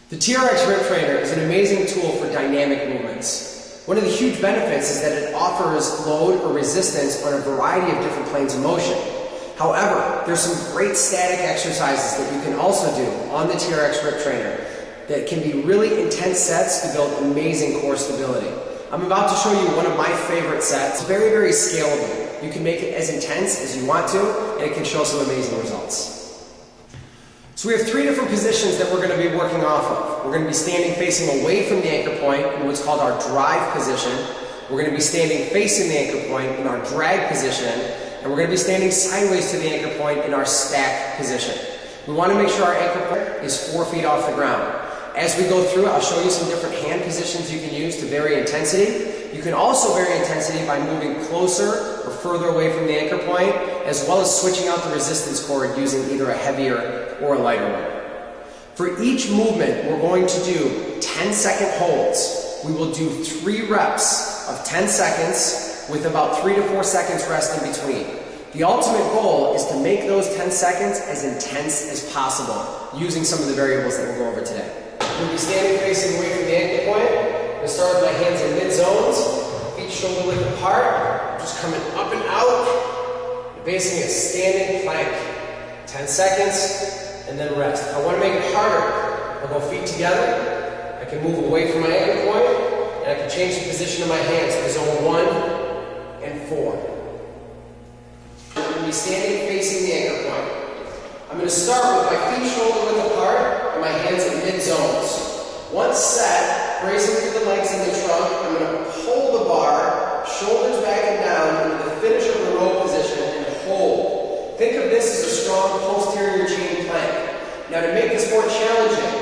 The TRX Rip Trainer is an amazing tool for dynamic movements. One of the huge benefits is that it offers load or resistance on a variety of different planes of motion. However, there's some great static exercises that you can also do on the TRX Rip Trainer that can be really intense sets to build amazing core stability. I'm about to show you one of my favorite sets. It's very, very scalable. You can make it as intense as you want to, and it can show some amazing results. So we have three different positions that we're going to be working off of. We're going to be standing facing away from the anchor point in what's called our drive position. We're going to be standing facing the anchor point in our drag position. And we're going to be standing sideways to the anchor point in our stack position. We want to make sure our anchor point is 4 feet off the ground. As we go through, I'll show you some different hand positions you can use to vary intensity. You can also vary intensity by moving closer or further away from the anchor point, as well as switching out the resistance cord using either a heavier or a lighter one. For each movement, we're going to do 10-second holds. We will do 3 reps of 10 seconds with about 3 to 4 seconds rest in between. The ultimate goal is to make those 10 seconds as intense as possible using some of the variables that we'll go over today. We'll be standing facing away from the anchor point. I'm going to start with my hands in mid-zones, feet shoulder width apart, just coming up and out, basically a standing plank. 10 seconds, and then rest. If I want to make it harder, I'll go feet together. I can move away from my anchor point, and I can change the position of my hands to zone 1 and 4. I'm going to be standing facing the anchor point. I'm going to start with my feet shoulder width apart and my hands in mid-zones. Once set, bracing through the legs and the trunk, I'm going to pull the bar, shoulders back and down into the finish of the row position and hold. Think of this as a strong posterior chain plank. Now to make this more challenging,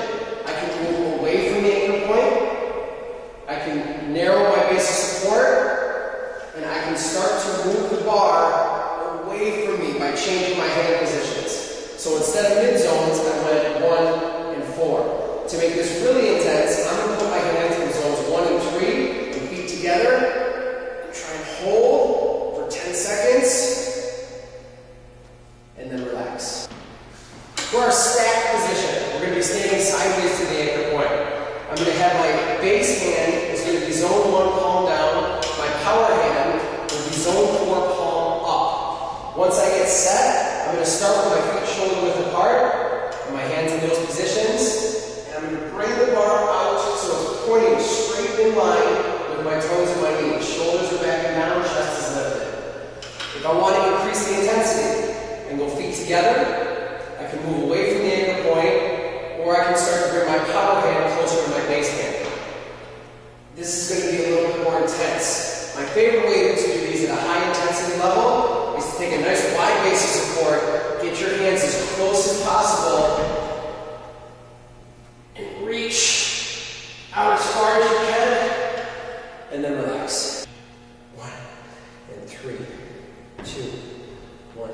I can move away from the anchor point, I can narrow my base of support, and I can start to move the bar away from me by changing my hand positions. So instead of mid-zones, I went 1 and 4. To make this really intense, I'm going to put my hands in zones 1 and 3, and feet together, and try and hold for 10 seconds, and then relax. For our stack position, we're going to be standing sideways to the anchor point. I'm going to have my base hand is going to be zone 1 palm down, my power hand will be zone 4 palm up. Once I get set, I'm going to start with my feet shoulder width apart, and my hands in those positions, and I'm going to bring the bar out so it's pointing straight in line with my toes and my knees. Shoulders are back and down, chest is lifted. If I want to increase the intensity and go feet together, I can move away from the anchor point, or I can start to bring my power hand closer to my base hand. This is going to be a little bit more intense. My favorite way to do these at a high intensity level is to take a nice wide base of support, get your hands as close as possible, and reach out as far as you can, and then relax. 1 and 3, 2, 1.